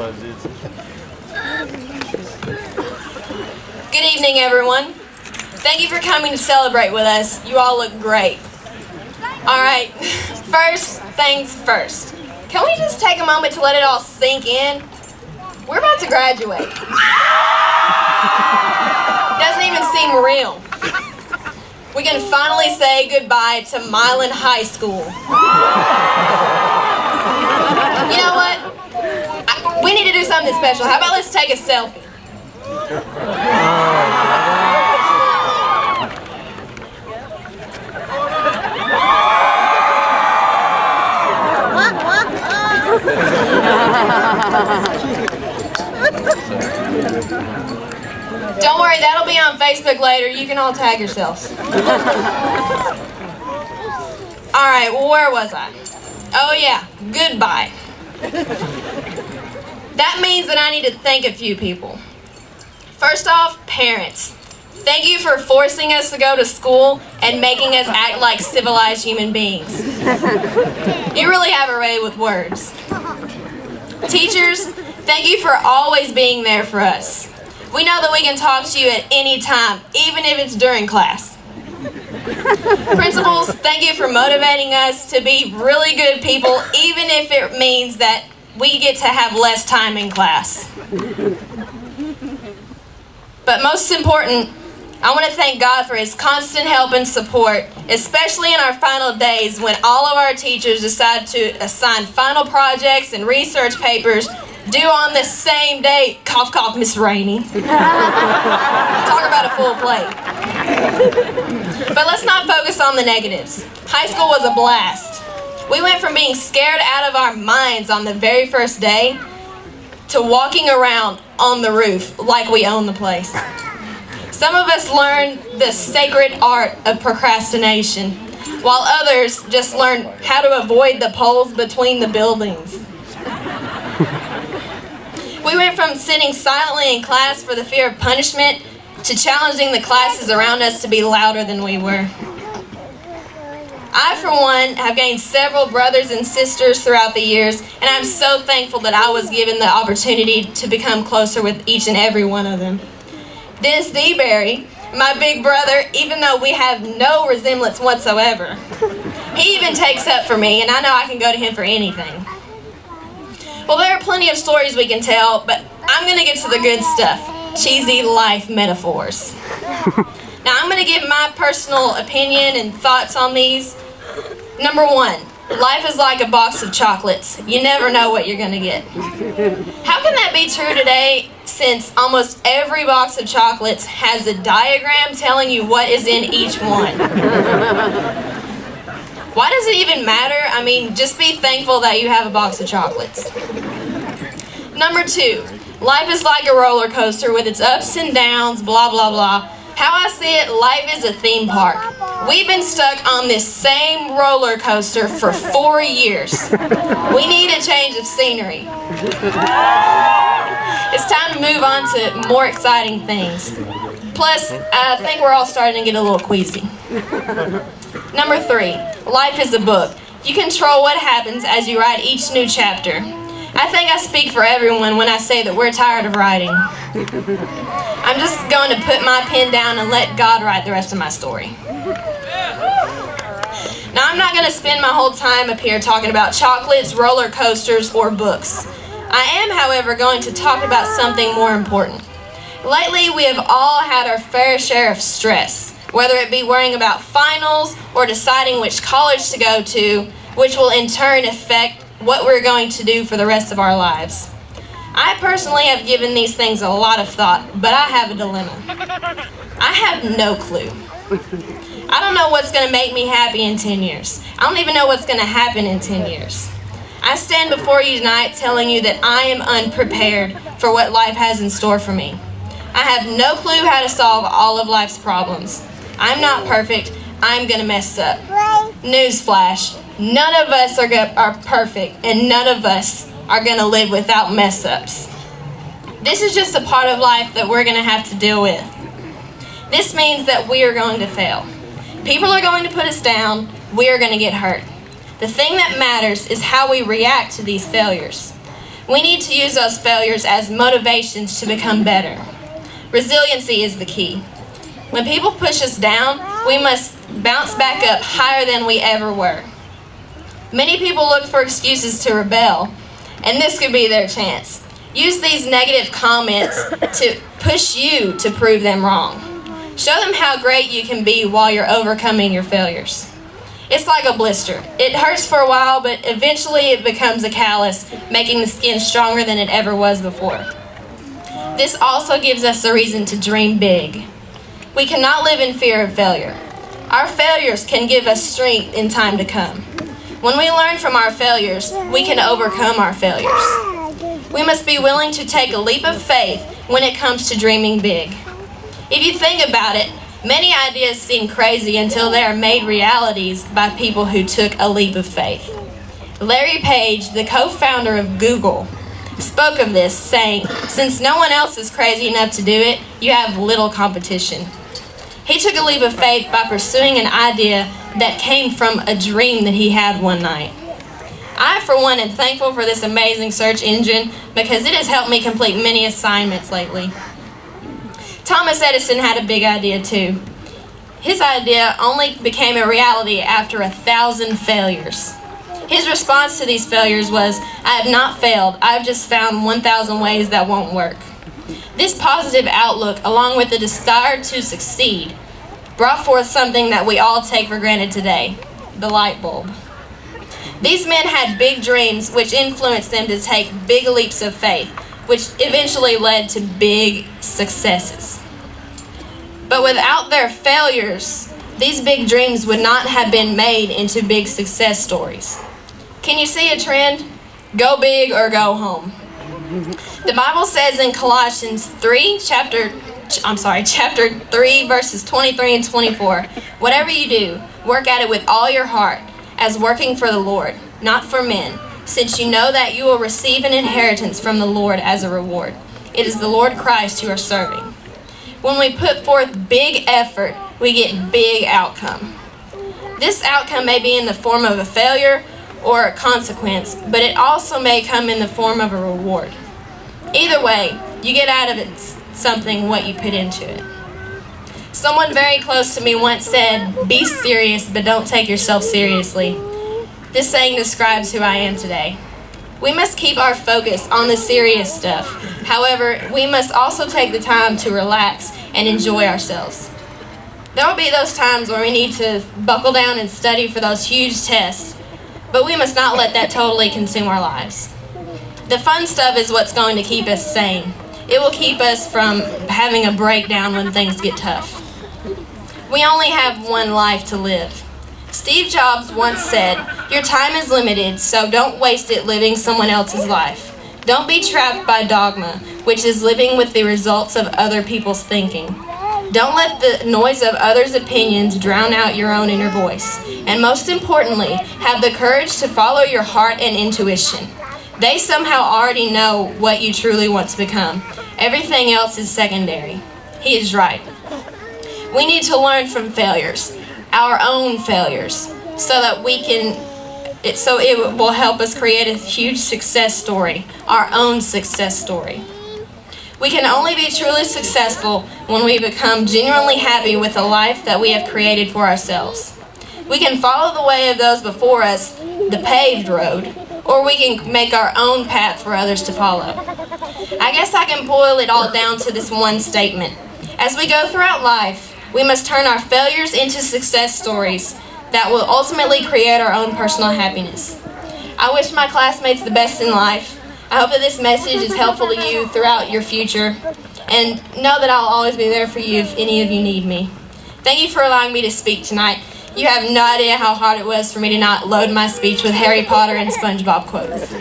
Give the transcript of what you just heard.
Good evening, everyone. Thank you for coming to celebrate with us. You all look great. All right, first things first. Can we just take a moment to let it all sink in? We're about to graduate. Doesn't even seem real. We can finally say goodbye to Milan High School. You know what? We need to do something special. How about let's take a selfie? Don't worry, that'll be on Facebook later. You can all tag yourselves. Alright, well, where was I? Oh yeah, goodbye. That means that I need to thank a few people. First off, parents. Thank you for forcing us to go to school and making us act like civilized human beings. You really have a way with words. Teachers, thank you for always being there for us. We know that we can talk to you at any time, even if it's during class. Principals, thank you for motivating us to be really good people, even if it means that we get to have less time in class. But most important, I want to thank God for His constant help and support, especially in our final days when all of our teachers decide to assign final projects and research papers due on the same day. Cough, cough, Miss Rainey. Talk about a full plate. But let's not focus on the negatives. High school was a blast. We went from being scared out of our minds on the very first day to walking around on the roof like we own the place. Some of us learned the sacred art of procrastination, while others just learned how to avoid the poles between the buildings. We went from sitting silently in class for the fear of punishment to challenging the classes around us to be louder than we were. I, for one, have gained several brothers and sisters throughout the years, and I'm so thankful that I was given the opportunity to become closer with each and every one of them. Dennis DeBerry, my big brother, even though we have no resemblance whatsoever, he even takes up for me, and I know I can go to him for anything. Well, there are plenty of stories we can tell, but I'm going to get to the good stuff, cheesy life metaphors. Now, I'm going to give my personal opinion and thoughts on these. Number one, life is like a box of chocolates. You never know what you're going to get. How can that be true today, since almost every box of chocolates has a diagram telling you what is in each one? Why does it even matter? I mean, just be thankful that you have a box of chocolates. Number two, life is like a roller coaster with its ups and downs, blah, blah, blah. How I see it, life is a theme park. We've been stuck on this same roller coaster for 4 years. We need a change of scenery. It's time to move on to more exciting things. Plus, I think we're all starting to get a little queasy. Number three, life is a book. You control what happens as you write each new chapter. I think I speak for everyone when I say that we're tired of writing. I'm just going to put my pen down and let God write the rest of my story. Now, I'm not going to spend my whole time up here talking about chocolates, roller coasters, or books. I am, however, going to talk about something more important. Lately, we have all had our fair share of stress, whether it be worrying about finals or deciding which college to go to, which will in turn affect what we're going to do for the rest of our lives. I personally have given these things a lot of thought, but I have a dilemma. I have no clue. I don't know what's going to make me happy in 10 years. I don't even know what's going to happen in 10 years. I stand before you tonight telling you that I am unprepared for what life has in store for me. I have no clue how to solve all of life's problems. I'm not perfect. I'm going to mess up. Newsflash, none of us are perfect, and none of us are going to live without mess-ups. This is just a part of life that we're going to have to deal with. This means that we are going to fail. People are going to put us down. We are going to get hurt. The thing that matters is how we react to these failures. We need to use those failures as motivations to become better. Resiliency is the key. When people push us down, we must bounce back up higher than we ever were. Many people look for excuses to rebel, and this could be their chance. Use these negative comments to push you to prove them wrong. Show them how great you can be while you're overcoming your failures. It's like a blister. It hurts for a while, but eventually it becomes a callus, making the skin stronger than it ever was before. This also gives us a reason to dream big. We cannot live in fear of failure. Our failures can give us strength in time to come. When we learn from our failures, we can overcome our failures. We must be willing to take a leap of faith when it comes to dreaming big. If you think about it, many ideas seem crazy until they are made realities by people who took a leap of faith. Larry Page, the co-founder of Google, spoke of this, saying, "Since no one else is crazy enough to do it, you have little competition." He took a leap of faith by pursuing an idea that came from a dream that he had one night. I, for one, am thankful for this amazing search engine because it has helped me complete many assignments lately. Thomas Edison had a big idea too. His idea only became a reality after 1,000 failures. His response to these failures was, "I have not failed, I've just found 1,000 ways that won't work." This positive outlook, along with the desire to succeed, brought forth something that we all take for granted today, the light bulb. These men had big dreams which influenced them to take big leaps of faith, which eventually led to big successes. But without their failures, these big dreams would not have been made into big success stories. Can you see a trend? Go big or go home. The Bible says in Colossians chapter 3, verses 23 and 24, "Whatever you do, work at it with all your heart, as working for the Lord, not for men, since you know that you will receive an inheritance from the Lord as a reward. It is the Lord Christ you are serving." When we put forth big effort, we get big outcome. This outcome may be in the form of a failure or a consequence, but it also may come in the form of a reward. Either way, you get out of it something what you put into it. Someone very close to me once said, "Be serious, but don't take yourself seriously." This saying describes who I am today. We must keep our focus on the serious stuff. However, we must also take the time to relax and enjoy ourselves. There will be those times where we need to buckle down and study for those huge tests, but we must not let that totally consume our lives. The fun stuff is what's going to keep us sane. It will keep us from having a breakdown when things get tough. We only have one life to live. Steve Jobs once said, "Your time is limited, so don't waste it living someone else's life. Don't be trapped by dogma, which is living with the results of other people's thinking. Don't let the noise of others' opinions drown out your own inner voice. And most importantly, have the courage to follow your heart and intuition. They somehow already know what you truly want to become. Everything else is secondary." He is right. We need to learn from failures, our own failures, so that it will help us create a huge success story, our own success story. We can only be truly successful when we become genuinely happy with the life that we have created for ourselves. We can follow the way of those before us, the paved road, or we can make our own path for others to follow. I guess I can boil it all down to this one statement. As we go throughout life, we must turn our failures into success stories that will ultimately create our own personal happiness. I wish my classmates the best in life. I hope that this message is helpful to you throughout your future, and know that I'll always be there for you if any of you need me. Thank you for allowing me to speak tonight. You have no idea how hard it was for me to not load my speech with Harry Potter and SpongeBob quotes.